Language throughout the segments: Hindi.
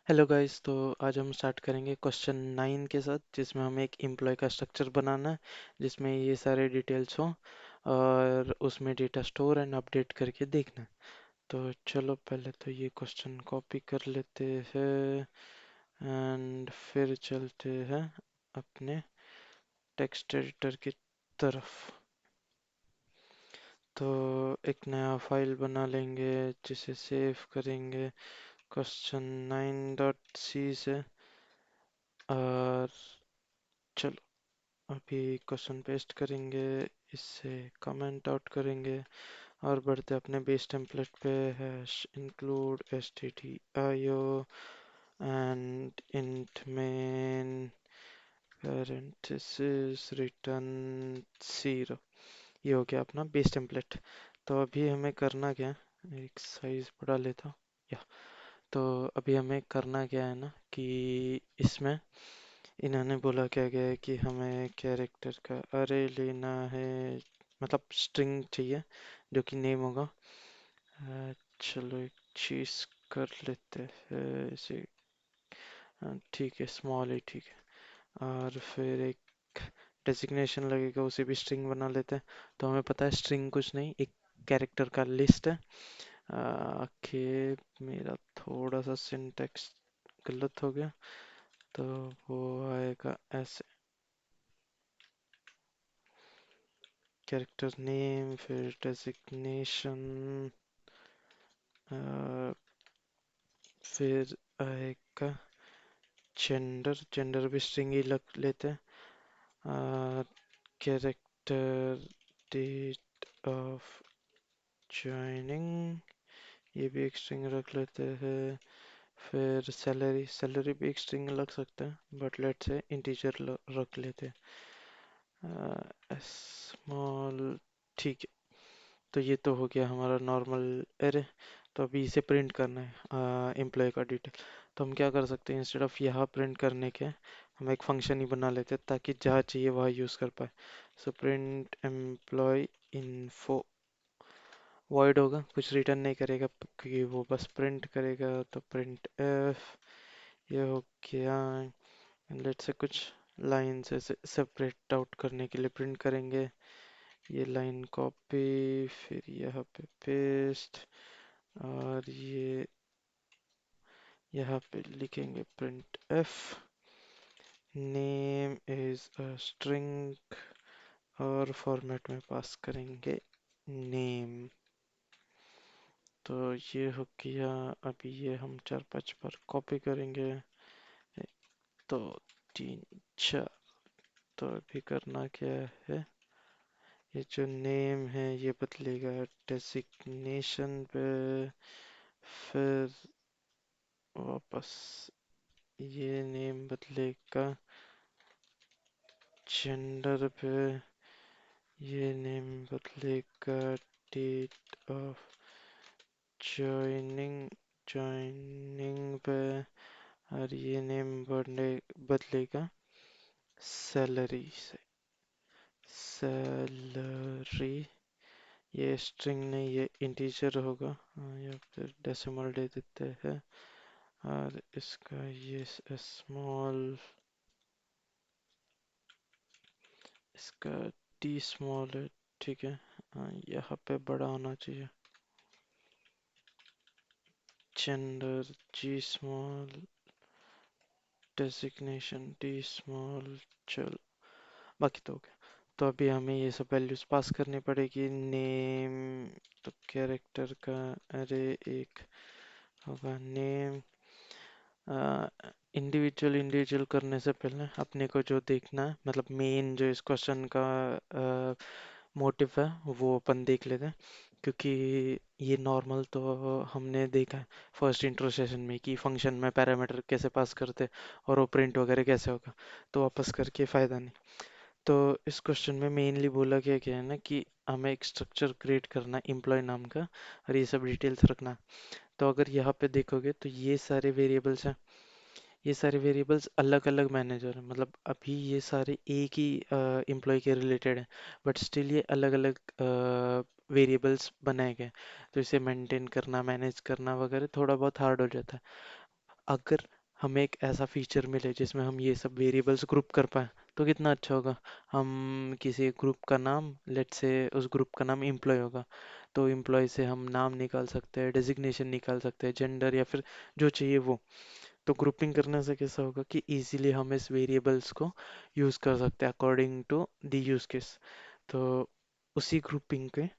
Hello guys. तो आज हम स्टार्ट करेंगे क्वेश्चन 9 के साथ, जिसमें हमें एक एम्प्लॉय का स्ट्रक्चर बनाना है, जिसमें ये सारे डिटेल्स हों और उसमें डेटा स्टोर एंड अपडेट करके देखना है। तो चलो पहले तो ये क्वेश्चन कॉपी कर लेते हैं एंड फिर चलते हैं अपने टेक्स्ट एडिटर की तरफ। तो एक नया फाइल बना लेंगे जिसे सेव करेंगे क्वेश्चन 9.c से। और चलो अभी क्वेश्चन पेस्ट करेंगे, इससे कमेंट आउट करेंगे और बढ़ते अपने बेस टेम्पलेट पे। Hash include stdio and int main parenthesis return 0। ये हो गया अपना बेस टेम्पलेट। तो अभी हमें करना क्या है, एक साइज बढ़ा लेता हूँ या। तो अभी हमें करना क्या है ना कि इसमें इन्होंने बोला क्या गया है कि हमें कैरेक्टर का अरे लेना है, मतलब स्ट्रिंग चाहिए जो कि नेम होगा। चलो एक चीज कर लेते हैं इसे। ठीक है, स्मॉल ही ठीक है। और फिर एक डेजिग्नेशन लगेगा, उसे भी स्ट्रिंग बना लेते हैं। तो हमें पता है स्ट्रिंग कुछ नहीं, एक कैरेक्टर का लिस्ट है। के मेरा थोड़ा सा सिंटेक्स गलत हो गया, तो वो आएगा ऐसे। कैरेक्टर नेम, फिर डेजिग्नेशन, फिर आएगा जेंडर। जेंडर भी स्ट्रिंग ही लग लेते हैं। कैरेक्टर डेट ऑफ ज्वाइनिंग, ये भी एक स्ट्रिंग रख लेते हैं। फिर सैलरी, सैलरी भी एक स्ट्रिंग लग सकता है बट लेट से इंटीजर रख लेते हैं। स्मॉल, ठीक है। तो ये तो हो गया हमारा नॉर्मल एरे। तो अभी इसे प्रिंट करना है एम्प्लॉय का डिटेल। तो हम क्या कर सकते हैं, इंस्टेड ऑफ यहाँ प्रिंट करने के हम एक फंक्शन ही बना लेते हैं ताकि जहाँ चाहिए वहाँ यूज़ कर पाए। So print employ info, void होगा, कुछ रिटर्न नहीं करेगा क्योंकि वो बस प्रिंट करेगा। तो प्रिंट एफ, ये हो गया। लेट से कुछ लाइन से सेपरेट आउट करने के लिए प्रिंट करेंगे। ये लाइन कॉपी, फिर यहाँ पे पेस्ट, और ये यहाँ पे लिखेंगे print F, name is a string, और फॉर्मेट में पास करेंगे नेम। तो ये हो गया। अभी ये हम 4-5 बार कॉपी करेंगे। एक, दो, तीन, चार। तो अभी करना क्या है, ये जो नेम है ये बदलेगा डेजिग्नेशन पे, फिर वापस ये नेम बदलेगा जेंडर पे, ये नेम बदलेगा डेट ऑफ जॉइनिंग जॉइनिंग पे, और ये नेम बदलेगा सैलरी से। सैलरी, ये स्ट्रिंग नहीं ये इंटीजर होगा, या फिर डेसिमल दे देते हैं। और इसका ये स्मॉल, इसका डी स्मॉल है, ठीक है। यहाँ पे बड़ा होना चाहिए। जेंडर जी स्मॉल, डेजिग्नेशन डी स्मॉल, चल बाकी तो हो गया। तो अभी हमें ये सब वैल्यूज पास करनी पड़ेगी। नेम, तो कैरेक्टर का अरे एक होगा नेम। इंडिविजुअल इंडिविजुअल करने से पहले अपने को जो देखना है, मतलब मेन जो इस क्वेश्चन का मोटिव है वो अपन देख लेते हैं। क्योंकि ये नॉर्मल तो हमने देखा है फर्स्ट इंट्रो सेशन में कि फंक्शन में पैरामीटर कैसे पास करते और वो प्रिंट वगैरह कैसे होगा, तो वापस करके फ़ायदा नहीं। तो इस क्वेश्चन में मेनली बोला गया क्या है ना कि हमें एक स्ट्रक्चर क्रिएट करना है एम्प्लॉय नाम का, और ये सब डिटेल्स रखना है। तो अगर यहाँ पे देखोगे तो ये सारे वेरिएबल्स हैं, ये सारे वेरिएबल्स अलग अलग मैनेजर हैं, मतलब अभी ये सारे एक ही एम्प्लॉय के रिलेटेड हैं, बट स्टिल ये अलग अलग वेरिएबल्स बनाए गए। तो इसे मेंटेन करना, मैनेज करना वगैरह थोड़ा बहुत हार्ड हो जाता है। अगर हमें एक ऐसा फीचर मिले जिसमें हम ये सब वेरिएबल्स ग्रुप कर पाए तो कितना अच्छा होगा। हम किसी ग्रुप का नाम, लेट्स से उस ग्रुप का नाम एम्प्लॉय होगा, तो एम्प्लॉय से हम नाम निकाल सकते हैं, डेजिग्नेशन निकाल सकते हैं, जेंडर या फिर जो चाहिए वो। तो ग्रुपिंग करने से कैसा होगा कि इजीली हम इस वेरिएबल्स को यूज़ कर सकते हैं according to the use case. तो उसी ग्रुपिंग के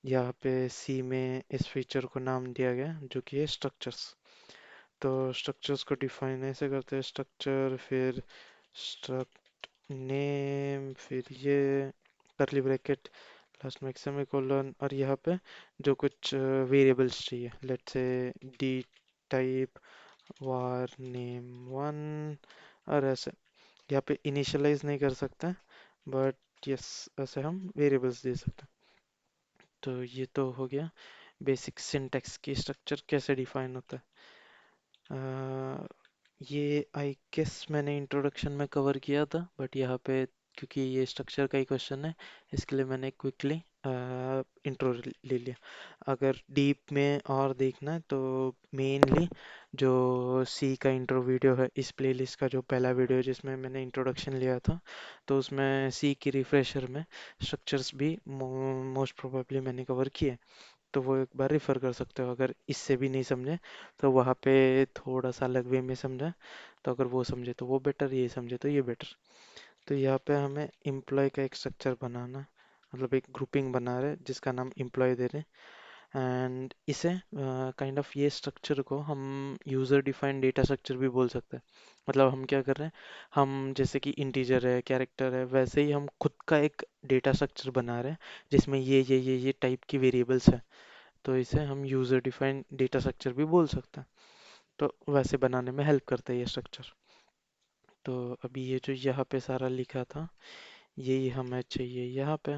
यहाँ पे सी में इस फीचर को नाम दिया गया जो कि है स्ट्रक्चर्स। तो स्ट्रक्चर्स को डिफाइन ऐसे करते हैं, स्ट्रक्चर फिर स्ट्रक्ट नेम, फिर ये करली ब्रैकेट, लास्ट में सेमीकोलन, और यहाँ पे जो कुछ वेरिएबल्स चाहिए, let's say D type war name one, और ऐसे यहाँ पे इनिशियलाइज नहीं कर सकते, बट यस ऐसे हम वेरिएबल्स दे सकते हैं। तो ये तो हो गया बेसिक सिंटैक्स की स्ट्रक्चर कैसे डिफाइन होता है। ये आई गेस मैंने इंट्रोडक्शन में कवर किया था, बट यहाँ पे क्योंकि ये स्ट्रक्चर का ही क्वेश्चन है, इसके लिए मैंने क्विकली इंट्रो ले लिया। अगर डीप में और देखना है तो मेनली जो सी का इंट्रो वीडियो है, इस प्लेलिस्ट का जो पहला वीडियो है जिसमें मैंने इंट्रोडक्शन लिया था, तो उसमें सी की रिफ्रेशर में स्ट्रक्चर्स भी मोस्ट प्रोबेबली मैंने कवर किए, तो वो एक बार रिफ़र कर सकते हो। अगर इससे भी नहीं समझे तो वहाँ पे थोड़ा सा अलग वे में समझा, तो अगर वो समझे तो वो बेटर, ये समझे तो ये बेटर। तो यहाँ पे हमें एम्प्लॉय का एक स्ट्रक्चर बनाना है, मतलब एक ग्रुपिंग बना रहे हैं जिसका नाम एम्प्लॉय दे रहे हैं, एंड इसे काइंड ऑफ ये स्ट्रक्चर को हम यूज़र डिफाइंड डेटा स्ट्रक्चर भी बोल सकते हैं। मतलब हम क्या कर रहे हैं, हम जैसे कि इंटीजर है, कैरेक्टर है, वैसे ही हम खुद का एक डेटा स्ट्रक्चर बना रहे हैं जिसमें ये टाइप की वेरिएबल्स है, तो इसे हम यूज़र डिफाइंड डेटा स्ट्रक्चर भी बोल सकते हैं। तो वैसे बनाने में हेल्प करता है ये स्ट्रक्चर। तो अभी ये जो यहाँ पे सारा लिखा था, यही हमें चाहिए यहाँ पे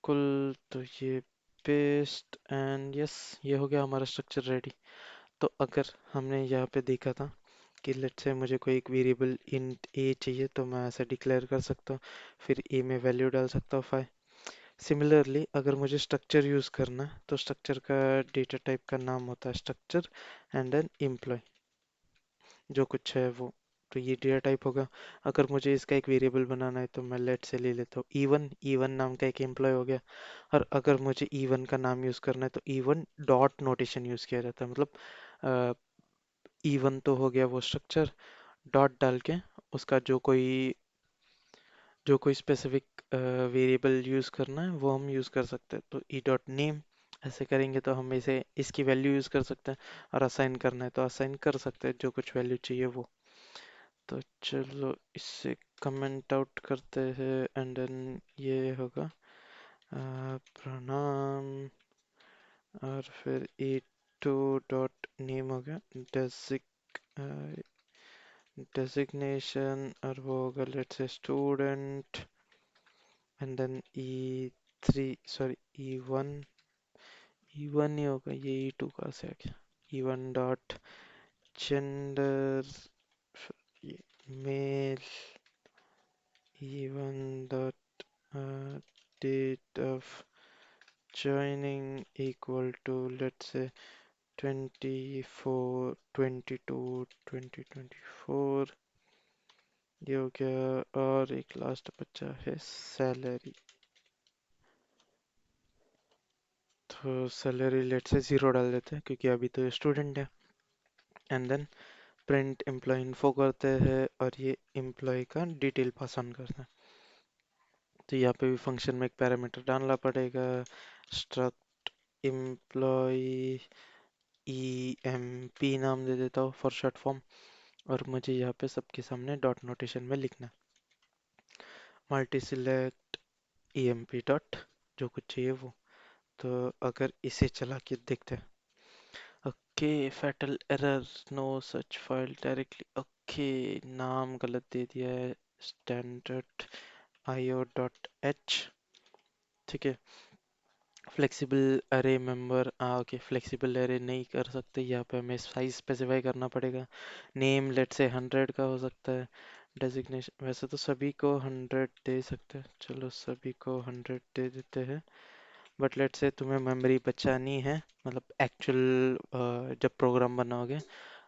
कुल। तो ये पेस्ट एंड यस, ये हो गया हमारा स्ट्रक्चर रेडी। तो अगर हमने यहाँ पे देखा था कि लेट्स से मुझे कोई एक वेरिएबल इंट ए चाहिए, तो मैं ऐसे डिक्लेयर कर सकता हूँ, फिर ए में वैल्यू डाल सकता हूँ 5। सिमिलरली अगर मुझे स्ट्रक्चर यूज़ करना है तो स्ट्रक्चर का डेटा टाइप का नाम होता है स्ट्रक्चर एंड देन एम्प्लॉय, जो कुछ है वो। तो ये डेटा टाइप होगा। अगर मुझे इसका एक वेरिएबल बनाना है तो मैं लेट से ले लेता हूँ ई1, ई1 नाम का एक एम्प्लॉय हो गया। और अगर मुझे ई1 का नाम यूज़ करना है तो ई1 डॉट नोटेशन यूज़ किया जाता है, मतलब ई1 तो हो गया वो स्ट्रक्चर, डॉट डाल के उसका जो कोई स्पेसिफिक वेरिएबल यूज़ करना है वो हम यूज़ कर सकते हैं। तो ई डॉट नेम ऐसे करेंगे तो हम इसे इसकी वैल्यू यूज़ कर सकते हैं, और असाइन करना है तो असाइन कर सकते हैं जो कुछ वैल्यू चाहिए वो। तो चलो इससे कमेंट आउट करते हैं, एंड देन ये होगा प्रणाम, और फिर ई टू डॉट नेम हो गया डेजिग्नेशन, और वो होगा let's say student, and then E3, sorry E1, E1 ही होगा, ये ई2 कहाँ से आ गया, E1 dot gender male, E1 dot date of joining equal to let's say 24 22 2024, ये हो गया। और एक लास्ट बच्चा है सैलरी, तो सैलरी लेट से 0 डाल देते हैं क्योंकि अभी तो स्टूडेंट है, and then print employ info करते हैं और ये एम्प्लॉय का डिटेल पास ऑन करते हैं। तो यहाँ पे भी फंक्शन में एक पैरामीटर डालना पड़ेगा, struct employ E M P नाम दे देता हूँ फॉर शॉर्ट फॉर्म, और मुझे यहाँ पे सबके सामने डॉट नोटेशन में लिखना है, multi select E M P dot, जो कुछ चाहिए वो। तो अगर इसे चला के देखते हैं, okay fatal error, no such file directly, okay नाम गलत दे दिया है, स्टैंडर्ड आईओ डॉट एच, ठीक है। फ्लेक्सिबल अरे मेंबर, ओके फ्लेक्सिबल अरे नहीं कर सकते, यहाँ पे हमें साइज स्पेसिफाई करना पड़ेगा। नेम लेट से 100 का हो सकता है, डेजिग्नेशन वैसे तो सभी को 100 दे सकते हैं, चलो सभी को 100 दे देते हैं। बट लेट से तुम्हें मेमोरी बचानी है, मतलब एक्चुअल जब प्रोग्राम बनाओगे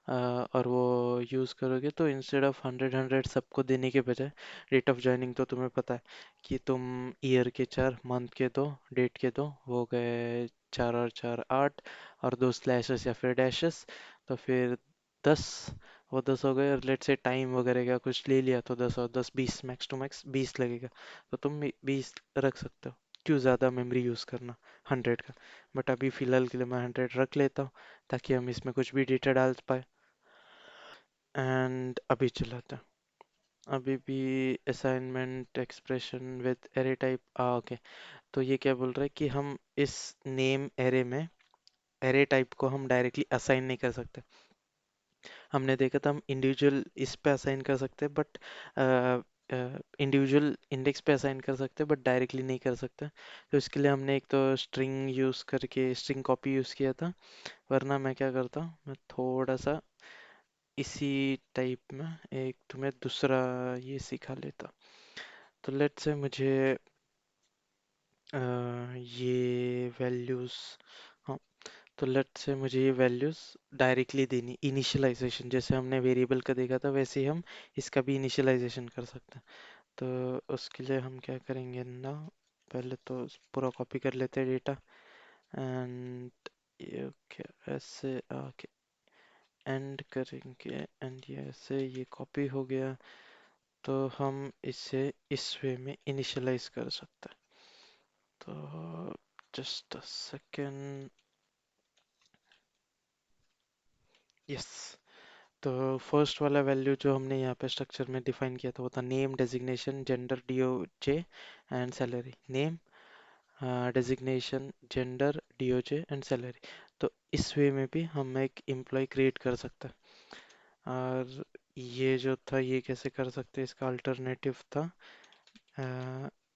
और वो यूज़ करोगे तो इंस्टेड ऑफ 100 सबको देने के बजाय डेट ऑफ जॉइनिंग तो तुम्हें पता है कि तुम ईयर के 4, मंथ के 2, डेट के 2 हो गए, 4 और 4 8, और 2 स्लैशेस या फिर डैशेस, तो फिर 10, वो 10 हो गए। और लेट से टाइम वगैरह का कुछ ले लिया तो 10 और 10 20, मैक्स टू मैक्स 20 लगेगा, तो तुम 20 रख सकते हो। क्यों ज़्यादा मेमोरी यूज़ करना 100 का। बट अभी फ़िलहाल के लिए मैं 100 रख लेता हूँ ताकि हम इसमें कुछ भी डेटा डाल पाए। एंड अभी चलाते हैं। अभी भी assignment expression with array type, okay. तो ये क्या बोल रहा है कि हम इस नेम एरे में एरे टाइप को हम डायरेक्टली असाइन नहीं कर सकते। हमने देखा था हम इंडिविजुअल इस पे असाइन कर सकते हैं, बट इंडिविजुअल इंडेक्स पे असाइन कर सकते हैं बट डायरेक्टली नहीं कर सकते। तो इसके लिए हमने एक तो स्ट्रिंग यूज़ करके स्ट्रिंग कॉपी यूज़ किया था। वरना मैं क्या करता हूँ, मैं थोड़ा सा इसी टाइप में एक तुम्हें दूसरा ये सिखा लेता। तो लेट्स से मुझे ये वैल्यूज़, हाँ, तो लेट्स से मुझे ये वैल्यूज़ डायरेक्टली देनी, इनिशियलाइजेशन जैसे हमने वेरिएबल का देखा था वैसे ही हम इसका भी इनिशियलाइजेशन कर सकते हैं। तो उसके लिए हम क्या करेंगे ना, पहले तो पूरा कॉपी कर लेते हैं डेटा। एंड ये ओके, ऐसे आके एंड करेंगे, एंड ये ऐसे ये कॉपी हो गया। तो हम इसे इस वे में इनिशियलाइज कर सकते हैं। तो जस्ट अ सेकेंड, यस। तो फर्स्ट वाला वैल्यू जो हमने यहाँ पे स्ट्रक्चर में डिफाइन किया था वो था name, designation, gender, DOJ and salary. Name, designation, gender, DOJ and salary. तो इस वे में भी हम एक एम्प्लॉय क्रिएट कर सकते हैं। और ये जो था ये कैसे कर सकते हैं, इसका अल्टरनेटिव था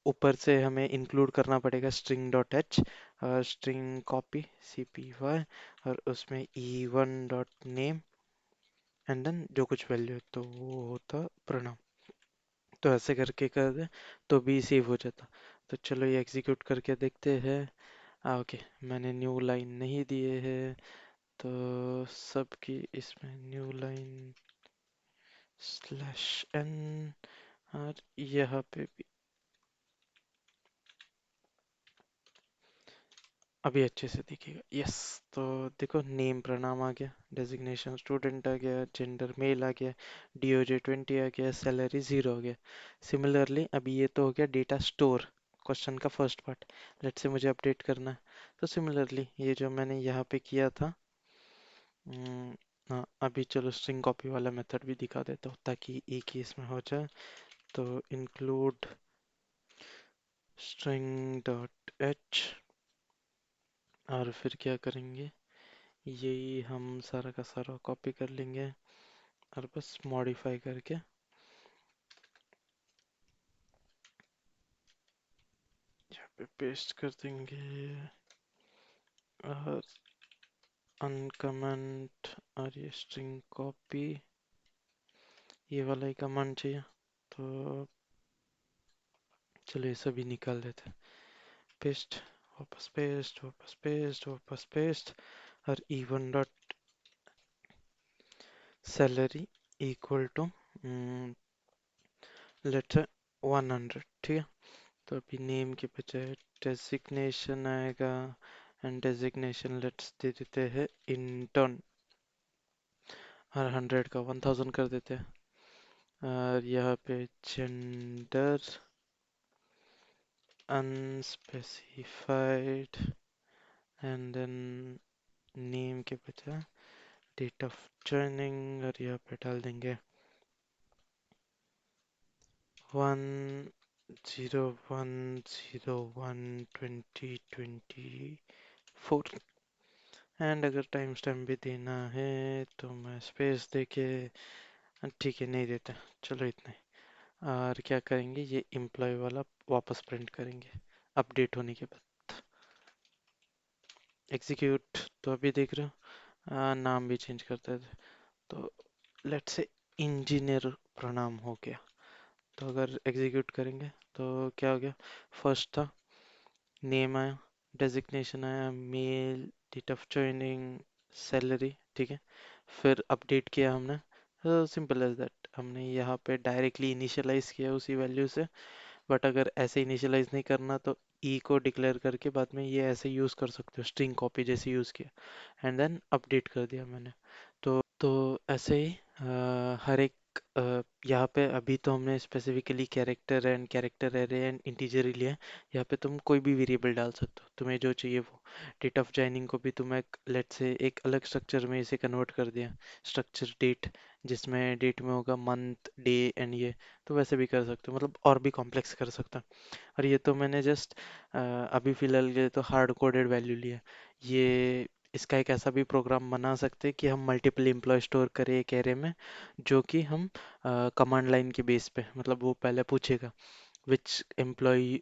ऊपर से हमें इंक्लूड करना पड़ेगा string dot H, string copy cpy, और उसमें e1 dot name, and then जो कुछ वैल्यू है तो वो होता प्रोनाउन। तो ऐसे करके कर दे तो भी सेव हो जाता। तो चलो ये एग्जीक्यूट करके देखते हैं। ओके, मैंने न्यू लाइन नहीं दिए है, तो सबकी इसमें न्यू लाइन स्लैश एन, और यहाँ पे भी अभी अच्छे से दिखेगा, यस। तो देखो नेम प्रणाम आ गया, डेजिग्नेशन स्टूडेंट आ गया, जेंडर मेल आ गया, डीओजे 20 आ गया, सैलरी 0 हो गया। सिमिलरली अभी ये तो हो गया डेटा स्टोर, क्वेश्चन का फर्स्ट पार्ट। लेट्स से मुझे अपडेट करना है, तो सिमिलरली ये जो मैंने यहाँ पे किया था, हाँ, अभी चलो स्ट्रिंग कॉपी वाला मेथड भी दिखा देता हूँ ताकि एक ही इसमें हो जाए। तो इंक्लूड स्ट्रिंग डॉट एच, और फिर क्या करेंगे, यही हम सारा का सारा कॉपी कर लेंगे और बस मॉडिफाई करके यहाँ पे पेस्ट कर देंगे। और अनकमेंट, और ये स्ट्रिंग कॉपी, ये वाला ही कमांड चाहिए। तो चलो ये सभी निकाल देते हैं। पेस्ट, वापस पेस्ट, वापस पेस्ट, वापस पेस्ट, और E1 dot salary equal to let's 100, ठीक है। तो अभी नेम के बजाय डेजिग्नेशन आएगा, एंड डेजिग्नेशन लेट्स दे देते हैं इंटर्न, और 100 का 1000 कर देते हैं। और यहाँ पे gender unspecified, and then name के बजाय डेट ऑफ जॉइनिंग, और यहाँ पे डाल देंगे 10/01/2024। एंड अगर टाइम स्टैम्प भी देना है तो मैं स्पेस देके, ठीक है नहीं देता, चलो इतना ही। और क्या करेंगे, ये एम्प्लॉय वाला वापस प्रिंट करेंगे अपडेट होने के बाद। एग्जीक्यूट, तो अभी देख रहे हो नाम भी चेंज करते थे। तो लेट्स से इंजीनियर प्रणाम हो गया। तो अगर एग्जीक्यूट करेंगे तो क्या हो गया, फर्स्ट था नेम आया, डेजिग्नेशन आया, mail, date of joining, salary, ठीक है। फिर अपडेट किया हमने, सिंपल एज दैट। हमने यहाँ पे डायरेक्टली इनिशियलाइज किया उसी वैल्यू से। बट अगर ऐसे इनिशियलाइज नहीं करना तो ई को डिक्लेयर करके बाद में ये ऐसे यूज़ कर सकते हो, स्ट्रिंग कॉपी जैसे यूज़ किया एंड देन अपडेट कर दिया मैंने। तो ऐसे ही हर एक यहाँ पे अभी तो हमने specifically character and character array and integer ही लिया है। यहाँ पे तुम कोई भी वेरिएबल डाल सकते हो, तुम्हें जो चाहिए वो। डेट ऑफ जॉइनिंग को भी तुम एक लेट से एक अलग स्ट्रक्चर में इसे कन्वर्ट कर दिया, स्ट्रक्चर डेट, जिसमें डेट में होगा मंथ डे एंड ये। तो वैसे भी कर सकते हो, मतलब और भी कॉम्प्लेक्स कर सकते हो। और ये तो मैंने जस्ट अभी फिलहाल ये तो हार्ड कोडेड वैल्यू लिया। ये इसका एक ऐसा भी प्रोग्राम बना सकते हैं कि हम मल्टीपल एम्प्लॉय स्टोर करें एक एरे में, जो कि हम कमांड लाइन के बेस पे, मतलब वो पहले पूछेगा विच एम्प्लॉय,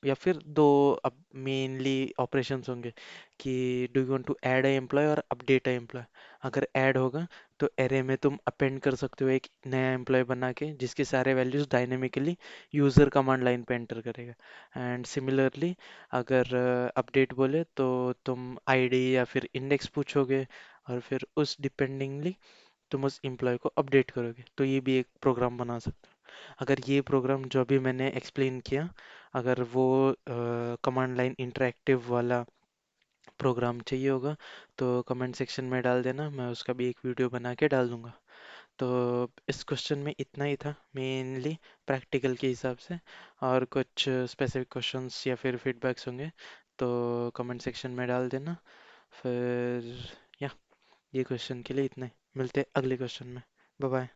या फिर दो अब मेनली ऑपरेशंस होंगे कि do you want to add a employ और अपडेट अ एम्प्लॉय। अगर ऐड होगा तो एरे में तुम अपेंड कर सकते हो एक नया एम्प्लॉय बना के, जिसके सारे values dynamically user command line पे एंटर करेगा। एंड सिमिलरली अगर अपडेट बोले तो तुम आईडी या फिर इंडेक्स पूछोगे, और फिर उस डिपेंडिंगली तुम उस एम्प्लॉय को अपडेट करोगे। तो ये भी एक प्रोग्राम बना सकते हो। अगर ये प्रोग्राम जो भी मैंने एक्सप्लेन किया, अगर वो कमांड लाइन इंटरेक्टिव वाला प्रोग्राम चाहिए होगा तो कमेंट सेक्शन में डाल देना, मैं उसका भी एक वीडियो बना के डाल दूंगा। तो इस क्वेश्चन में इतना ही था मेनली, प्रैक्टिकल के हिसाब से। और कुछ स्पेसिफिक क्वेश्चंस या फिर फीडबैक्स होंगे तो कमेंट सेक्शन में डाल देना। फिर या ये क्वेश्चन के लिए इतना ही, मिलते हैं अगले क्वेश्चन में। Bye bye.